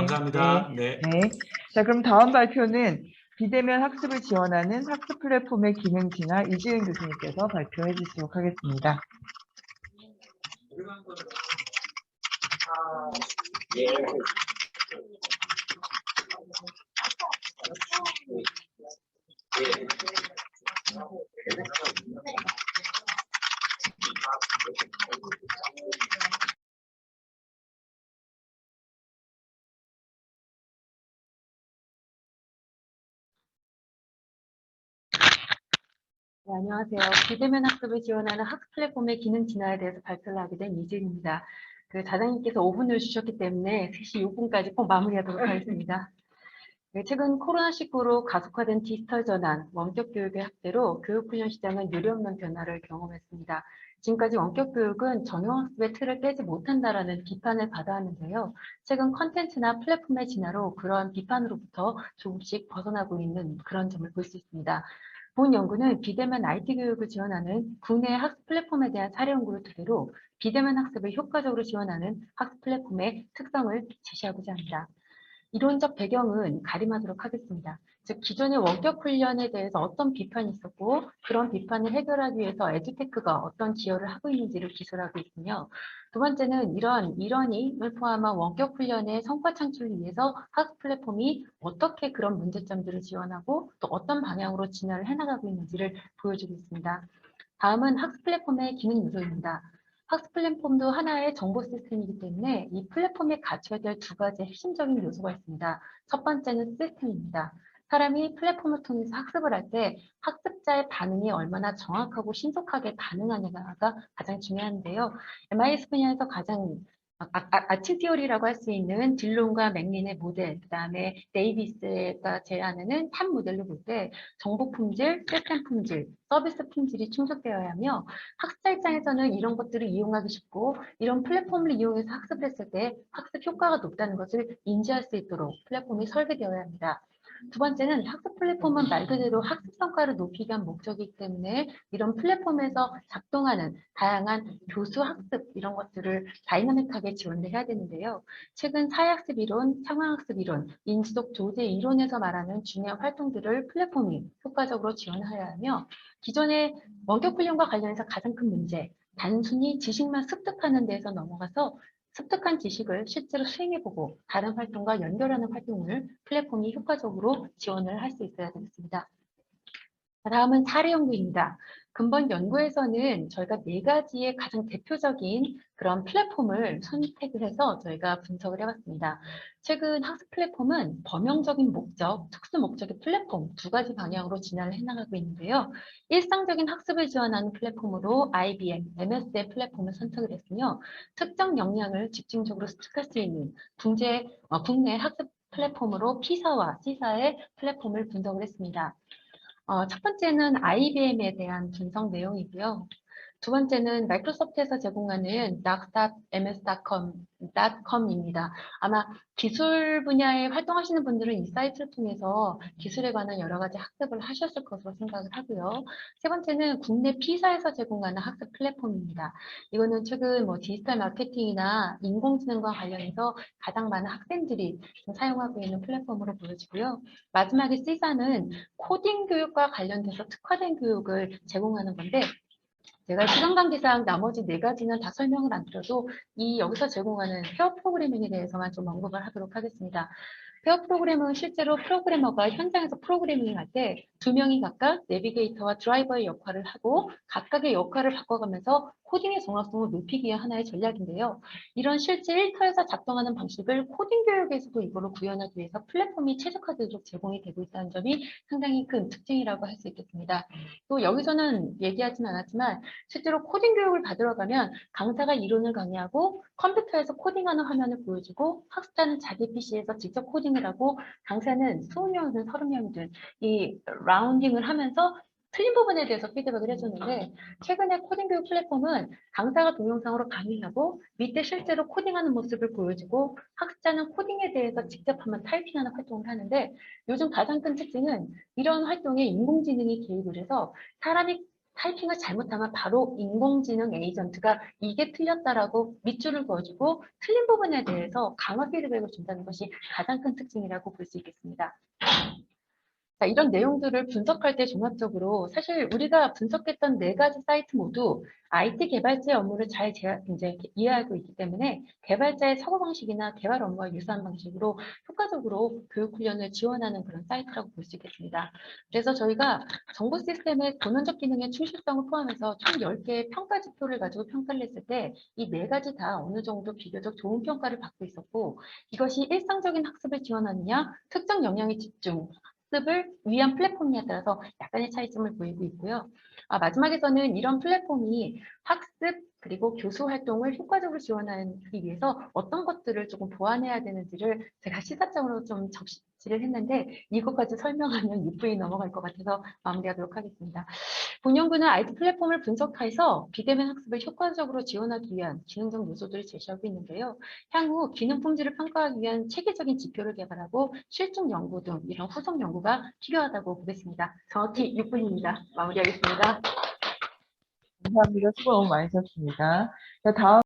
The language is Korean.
감사합니다. 네. 네. 자, 그럼 다음 발표는 비대면 학습을 지원하는 학습 플랫폼의 기능 진화 이지은 교수님께서 발표해 주시도록 하겠습니다. 네, 안녕하세요. 비대면 학습을 지원하는 학습 플랫폼의 기능 진화에 대해서 발표를 하게 된 이지은입니다. 자장님께서 5분을 주셨기 때문에 3시 6분까지 꼭 마무리하도록 하겠습니다. 네, 최근 코로나19로 가속화된 디지털 전환, 원격 교육의 확대로 교육훈련 시장은 유례없는 변화를 경험했습니다. 지금까지 원격 교육은 전형학습의 틀을 깨지 못한다라는 비판을 받아왔는데요. 최근 컨텐츠나 플랫폼의 진화로 그러한 비판으로부터 조금씩 벗어나고 있는 그런 점을 볼 수 있습니다. 본 연구는 비대면 IT 교육을 지원하는 국내 학습 플랫폼에 대한 사례 연구를 토대로 비대면 학습을 효과적으로 지원하는 학습 플랫폼의 특성을 제시하고자 합니다. 이론적 배경은 가림하도록 하겠습니다. 즉, 기존의 원격 훈련에 대해서 어떤 비판이 있었고 그런 비판을 해결하기 위해서 에듀테크가 어떤 기여를 하고 있는지를 기술하고 있으며, 두 번째는 이런 일원을 포함한 원격 훈련의 성과 창출을 위해서 학습 플랫폼이 어떻게 그런 문제점들을 지원하고 또 어떤 방향으로 진화를 해나가고 있는지를 보여주고 있습니다. 다음은 학습 플랫폼의 기능 요소입니다. 학습 플랫폼도 하나의 정보 시스템이기 때문에 이 플랫폼에 갖춰야 될 두 가지 핵심적인 요소가 있습니다. 첫 번째는 시스템입니다. 사람이 플랫폼을 통해서 학습을 할 때 학습자의 반응이 얼마나 정확하고 신속하게 반응하냐가 가장 중요한데요. MIS 분야에서 가장 아침 티오리라고 할 수 있는 딜론과 맥린의 모델, 그다음에 데이비스가 제안하는 탑 모델로 볼 때 정보 품질, 시스템 품질, 서비스 품질이 충족되어야 하며, 학습자 입장에서는 이런 것들을 이용하기 쉽고 이런 플랫폼을 이용해서 학습을 했을 때 학습 효과가 높다는 것을 인지할 수 있도록 플랫폼이 설계되어야 합니다. 두 번째는 학습 플랫폼은 말 그대로 학습 성과를 높이기 위한 목적이기 때문에 이런 플랫폼에서 작동하는 다양한 교수 학습 이런 것들을 다이나믹하게 지원을 해야 되는데요. 최근 사회학습 이론, 상황학습 이론, 인지적 조제 이론에서 말하는 중요한 활동들을 플랫폼이 효과적으로 지원하여야 하며, 기존의 원격 훈련과 관련해서 가장 큰 문제, 단순히 지식만 습득하는 데에서 넘어가서 습득한 지식을 실제로 수행해보고 다른 활동과 연결하는 활동을 플랫폼이 효과적으로 지원을 할 수 있어야 되겠습니다. 다음은 사례 연구입니다. 근본 연구에서는 저희가 4가지의 가장 대표적인 그런 플랫폼을 선택을 해서 저희가 분석을 해봤습니다. 최근 학습 플랫폼은 범용적인 목적, 특수 목적의 플랫폼 2가지 방향으로 진화를 해나가고 있는데요. 일상적인 학습을 지원하는 플랫폼으로 IBM, MS의 플랫폼을 선택을 했으며, 특정 역량을 집중적으로 습득할 수 있는 국내 학습 플랫폼으로 피사와 시사의 플랫폼을 분석을 했습니다. 첫 번째는 IBM에 대한 분석 내용이고요. 두 번째는 마이크로소프트에서 제공하는 docs.ms.com입니다. 아마 기술 분야에 활동하시는 분들은 이 사이트를 통해서 기술에 관한 여러 가지 학습을 하셨을 것으로 생각을 하고요. 세 번째는 국내 P사에서 제공하는 학습 플랫폼입니다. 이거는 최근 디지털 마케팅이나 인공지능과 관련해서 가장 많은 학생들이 사용하고 있는 플랫폼으로 보여지고요. 마지막에 C사는 코딩 교육과 관련돼서 특화된 교육을 제공하는 건데, 제가 시간 관계상 나머지 4가지는 다 설명을 안 드려도 여기서 제공하는 페어 프로그래밍에 대해서만 좀 언급을 하도록 하겠습니다. 페어 프로그래밍은 실제로 프로그래머가 현장에서 프로그래밍을 할 때 2명이 각각 내비게이터와 드라이버의 역할을 하고 각각의 역할을 바꿔가면서 코딩의 정확성을 높이기 위한 하나의 전략인데요. 이런 실제 일터에서 작동하는 방식을 코딩 교육에서도 이걸로 구현하기 위해서 플랫폼이 최적화되도록 제공이 되고 있다는 점이 상당히 큰 특징이라고 할 수 있겠습니다. 또 여기서는 얘기하진 않았지만 실제로 코딩 교육을 받으러 가면 강사가 이론을 강의하고 컴퓨터에서 코딩하는 화면을 보여주고 학습자는 자기 PC에서 직접 코딩을 하고 강사는 20명이든 30명이든 이 라운딩을 하면서 틀린 부분에 대해서 피드백을 해주는데, 최근에 코딩 교육 플랫폼은 강사가 동영상으로 강의하고 밑에 실제로 코딩하는 모습을 보여주고 학습자는 코딩에 대해서 직접 한번 타이핑하는 활동을 하는데, 요즘 가장 큰 특징은 이런 활동에 인공지능이 개입을 해서 사람이 타이핑을 잘못하면 바로 인공지능 에이전트가 이게 틀렸다라고 밑줄을 그어주고 틀린 부분에 대해서 강화 피드백을 준다는 것이 가장 큰 특징이라고 볼 수 있겠습니다. 자, 이런 내용들을 분석할 때 종합적으로 사실 우리가 분석했던 4가지 사이트 모두 IT 개발자의 업무를 잘 이제 이해하고 있기 때문에 개발자의 사고방식이나 개발 업무와 유사한 방식으로 효과적으로 교육 훈련을 지원하는 그런 사이트라고 볼 수 있겠습니다. 그래서 저희가 정보 시스템의 본원적 기능의 충실성을 포함해서 총 10개의 평가 지표를 가지고 평가를 했을 때 이 4가지 다 어느 정도 비교적 좋은 평가를 받고 있었고, 이것이 일상적인 학습을 지원하느냐, 특정 역량에 집중, 학습을 위한 플랫폼에 따라서 약간의 차이점을 보이고 있고요. 마지막에서는 이런 플랫폼이 학습 그리고 교수 활동을 효과적으로 지원하기 위해서 어떤 것들을 조금 보완해야 되는지를 제가 시사점으로 좀 적시를 했는데 이것까지 설명하면 6분이 넘어갈 것 같아서 마무리하도록 하겠습니다. 본연구는 IT 플랫폼을 분석해서 비대면 학습을 효과적으로 지원하기 위한 기능적 요소들을 제시하고 있는데요. 향후 기능 품질을 평가하기 위한 체계적인 지표를 개발하고 실증 연구 등 이런 후속 연구가 필요하다고 보겠습니다. 정확히 6분입니다. 마무리하겠습니다. 감사합니다. 수고 너무 많으셨습니다. 자, 다음